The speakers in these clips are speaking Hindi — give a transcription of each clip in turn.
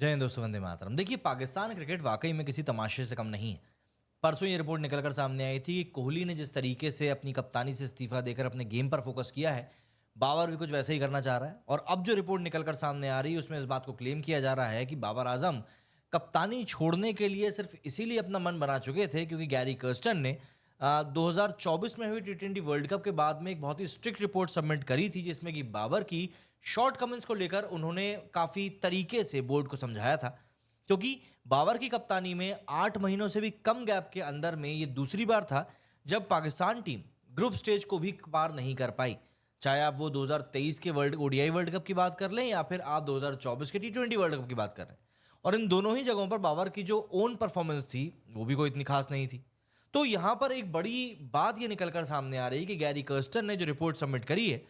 जय हिंद दोस्तों, वंदे मातरम। देखिए, पाकिस्तान क्रिकेट वाकई में किसी तमाशे से कम नहीं है। परसों ये रिपोर्ट निकलकर सामने आई थी कि कोहली ने जिस तरीके से अपनी कप्तानी से इस्तीफा देकर अपने गेम पर फोकस किया है, बाबर भी कुछ वैसे ही करना चाह रहा है। और अब जो रिपोर्ट निकलकर सामने आ रही है उसमें इस बात को क्लेम किया जा रहा है कि बाबर आजम कप्तानी छोड़ने के लिए सिर्फ इसीलिए अपना मन बना चुके थे क्योंकि गैरी कर्स्टन ने 2024 में हुई टी20 वर्ल्ड कप के बाद में एक बहुत ही स्ट्रिक्ट रिपोर्ट सबमिट करी थी, जिसमें कि बाबर की शॉर्ट कमेंट्स को लेकर उन्होंने काफ़ी तरीके से बोर्ड को समझाया था। क्योंकि बाबर की कप्तानी में 8 महीनों से भी कम गैप के अंदर में ये दूसरी बार था जब पाकिस्तान टीम ग्रुप स्टेज को भी पार नहीं कर पाई। चाहे आप वो 2023 के वर्ल्ड ओडीआई वर्ल्ड कप की बात कर लें या फिर आप 2024 के टी20 वर्ल्ड कप की बात कर रहे हैं। और इन दोनों ही जगहों पर बाबर की जो ओन परफॉर्मेंस थी वो भी कोई इतनी खास नहीं थी। तो यहाँ पर एक बड़ी बात ये निकलकर सामने आ रही है कि गैरी कर्स्टन ने जो रिपोर्ट सबमिट करी है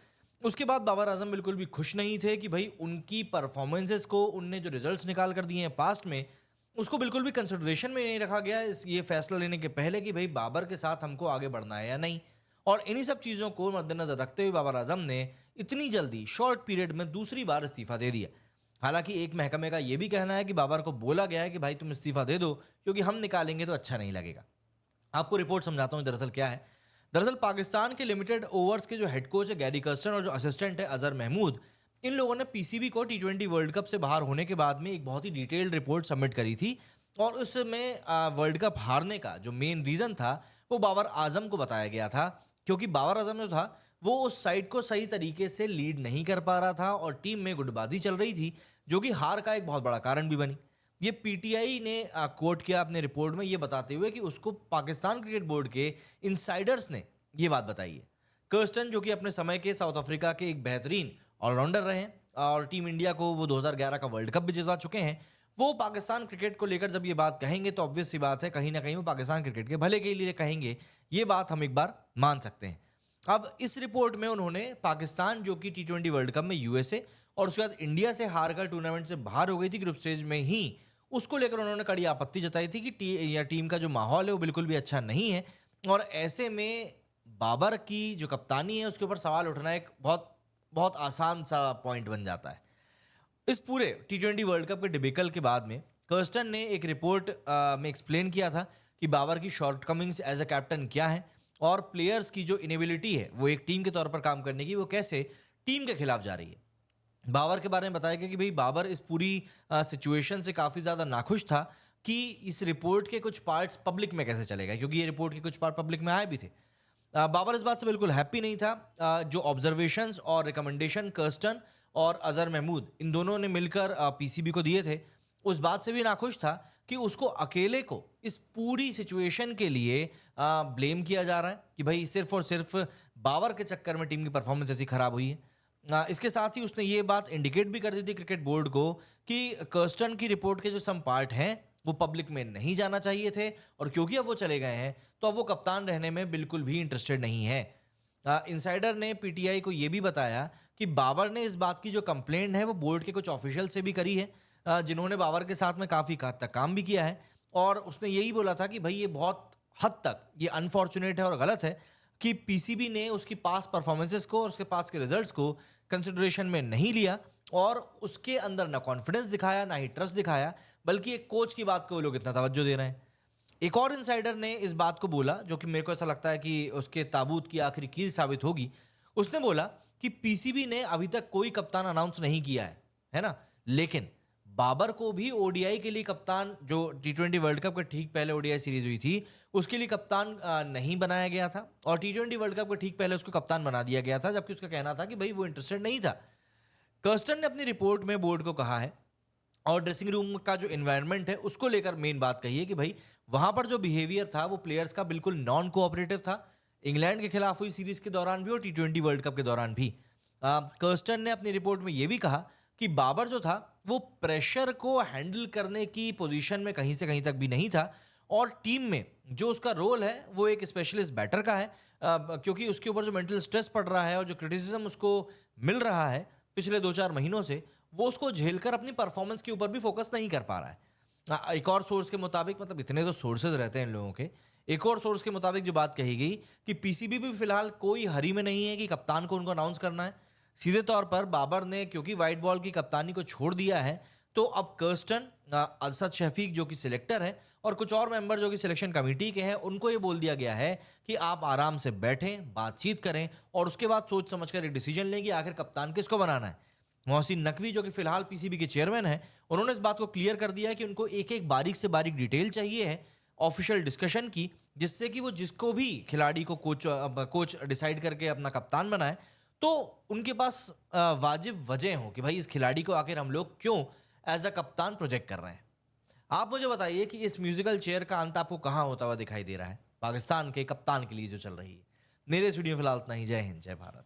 उसके बाद बाबर आजम बिल्कुल भी खुश नहीं थे कि भाई उनकी परफॉर्मेंसेस को उनने जो रिजल्ट्स निकाल कर दिए हैं पास्ट में उसको बिल्कुल भी कंसिडरेशन में नहीं रखा गया इस ये फैसला लेने के पहले कि भाई बाबर के साथ हमको आगे बढ़ना है या नहीं। और इन्हीं सब चीज़ों को मद्देनजर रखते हुए बाबर आजम ने इतनी जल्दी शॉर्ट पीरियड में दूसरी बार इस्तीफा दे दिया। हालांकि एक महकमे का ये भी कहना है कि बाबर को बोला गया है कि भाई तुम इस्तीफा दे दो क्योंकि हम निकालेंगे तो अच्छा नहीं लगेगा। आपको रिपोर्ट समझाता हूँ दरअसल क्या है। दरअसल पाकिस्तान के लिमिटेड ओवर्स के जो हेड कोच है गैरी कर्स्टन और जो असिस्टेंट है अजहर महमूद, इन लोगों ने पीसीबी को टी20 वर्ल्ड कप से बाहर होने के बाद में एक बहुत ही डिटेल्ड रिपोर्ट सबमिट करी थी। और उसमें वर्ल्ड कप हारने का जो मेन रीज़न था वो बाबर आजम को बताया गया था, क्योंकि बाबर आजम जो था वो उस साइड को सही तरीके से लीड नहीं कर पा रहा था और टीम में गुटबाजी चल रही थी, जो कि हार का एक बहुत बड़ा कारण भी बनी। ये पीटीआई ने कोट किया अपने रिपोर्ट में ये बताते हुए कि उसको पाकिस्तान क्रिकेट बोर्ड के इनसाइडर्स ने ये बात बताई है। कर्स्टन जो कि अपने समय के साउथ अफ्रीका के एक बेहतरीन ऑलराउंडर रहे हैं और टीम इंडिया को वो 2011 का वर्ल्ड कप भी जिता चुके हैं, वो पाकिस्तान क्रिकेट को लेकर जब ये बात कहेंगे तो ऑब्वियस सी बात है कहीं ना कहीं वो पाकिस्तान क्रिकेट के भले के लिए कहेंगे। ये बात हम एक बार मान सकते हैं। अब इस रिपोर्ट में उन्होंने पाकिस्तान जो कि टी20 वर्ल्ड कप में यूएसए और उसके बाद इंडिया से हारकर टूर्नामेंट से बाहर हो गई थी ग्रुप स्टेज में ही, उसको लेकर उन्होंने कड़ी आपत्ति जताई थी कि टीम का जो माहौल है वो बिल्कुल भी अच्छा नहीं है। और ऐसे में बाबर की जो कप्तानी है उसके ऊपर सवाल उठना एक बहुत बहुत आसान सा पॉइंट बन जाता है। इस पूरे टी20 वर्ल्ड कप के डिबेकल के बाद में कर्स्टन ने एक रिपोर्ट में एक्सप्लेन किया था कि बाबर की शॉर्टकमिंग्स एज अ कैप्टन क्या है और प्लेयर्स की जो इनेबिलिटी है वो एक टीम के तौर पर काम करने की वो कैसे टीम के खिलाफ जा रही है। बाबर के बारे में बताया गया कि भाई बाबर इस पूरी सिचुएशन से काफ़ी ज़्यादा नाखुश था कि इस रिपोर्ट के कुछ पार्ट्स पब्लिक में कैसे चलेगा, क्योंकि ये रिपोर्ट के कुछ पार्ट पब्लिक में आए भी थे। बाबर इस बात से बिल्कुल हैप्पी नहीं था। जो ऑब्जर्वेशंस और रिकमेंडेशन कर्स्टन और अजहर महमूद इन दोनों ने मिलकर पीसीबी को दिए थे, उस बात से भी नाखुश था कि उसको अकेले को इस पूरी सिचुएशन के लिए ब्लेम किया जा रहा है कि भाई सिर्फ और सिर्फ बाबर के चक्कर में टीम की परफॉर्मेंस ऐसी खराब हुई है। इसके साथ ही उसने ये बात इंडिकेट भी कर दी थी क्रिकेट बोर्ड को कि कर्स्टन की रिपोर्ट के जो सम पार्ट हैं वो पब्लिक में नहीं जाना चाहिए थे और क्योंकि अब वो चले गए हैं तो अब वो कप्तान रहने में बिल्कुल भी इंटरेस्टेड नहीं है। इनसाइडर ने पीटीआई को ये भी बताया कि बाबर ने इस बात की जो कंप्लेंट है वो बोर्ड के कुछ ऑफिशियल से भी करी है, जिन्होंने बाबर के साथ में काफ़ी हद तक काम भी किया है। और उसने यही बोला था कि भाई ये बहुत हद तक ये अनफॉर्चुनेट है और गलत है कि पीसीबी ने उसकी पास परफॉर्मेंसेस को और उसके पास के रिजल्ट्स को कंसिडरेशन में नहीं लिया और उसके अंदर ना कॉन्फिडेंस दिखाया ना ही ट्रस्ट दिखाया, बल्कि एक कोच की बात को वो लोग इतना तवज्जो दे रहे हैं। एक और इनसाइडर ने इस बात को बोला जो कि मेरे को ऐसा लगता है कि उसके ताबूत की आखिरी कील साबित होगी। उसने बोला कि पीसीबी ने अभी तक कोई कप्तान अनाउंस नहीं किया है ना, लेकिन बाबर को भी ओडीआई के लिए कप्तान, जो टी20 वर्ल्ड कप के ठीक पहले ओडीआई सीरीज हुई थी उसके लिए कप्तान नहीं बनाया गया था और टी20 वर्ल्ड कप के ठीक पहले उसको कप्तान बना दिया गया था, जबकि उसका कहना था कि भाई वो इंटरेस्टेड नहीं था। कर्स्टन ने अपनी रिपोर्ट में बोर्ड को कहा है और ड्रेसिंग रूम का जो एनवायरनमेंट है उसको लेकर मेन बात कही है कि भाई वहां पर जो बिहेवियर था वो प्लेयर्स का बिल्कुल नॉन कोऑपरेटिव था, इंग्लैंड के खिलाफ हुई सीरीज के दौरान भी और टी20 वर्ल्ड कप के दौरान भी। कर्स्टन ने अपनी रिपोर्ट में ये भी कहा कि बाबर जो था वो प्रेशर को हैंडल करने की पोजीशन में कहीं से कहीं तक भी नहीं था और टीम में जो उसका रोल है वो एक स्पेशलिस्ट बैटर का है, क्योंकि उसके ऊपर जो मेंटल स्ट्रेस पड़ रहा है और जो क्रिटिसिज्म उसको मिल रहा है पिछले 2-4 महीनों से वो उसको झेलकर अपनी परफॉर्मेंस के ऊपर भी फोकस नहीं कर पा रहा है। एक और सोर्स के मुताबिक, मतलब इतने तो सोर्सेज रहते हैं इन लोगों के, एक और सोर्स के मुताबिक जो बात कही गई कि पीसीबी भी फिलहाल कोई हरी में नहीं है कि कप्तान को उनको अनाउंस करना है। सीधे तौर पर बाबर ने क्योंकि वाइट बॉल की कप्तानी को छोड़ दिया है तो अब कर्स्टन, असद शफीक जो कि सिलेक्टर है और कुछ और मेंबर जो कि सिलेक्शन कमेटी के हैं, उनको ये बोल दिया गया है कि आप आराम से बैठें, बातचीत करें और उसके बाद सोच समझ कर एक डिसीजन लें कि आखिर कप्तान किसको बनाना है। मोहसिन नकवी जो कि फिलहाल पीसीबी के चेयरमैन हैं, उन्होंने इस बात को क्लियर कर दिया है कि उनको एक-एक बारीक से बारीक डिटेल चाहिए है ऑफिशियल डिस्कशन की, जिससे कि वो जिसको भी खिलाड़ी को कोच डिसाइड करके अपना कप्तान बनाए, तो उनके पास वाजिब वजह हो कि भाई इस खिलाड़ी को आखिर हम लोग क्यों एज अ कप्तान प्रोजेक्ट कर रहे हैं। आप मुझे बताइए कि इस म्यूजिकल चेयर का अंत आपको कहाँ होता हुआ दिखाई दे रहा है पाकिस्तान के कप्तान के लिए जो चल रही है। मेरे इस वीडियो में फिलहाल इतना ही। जय हिंद, जय भारत।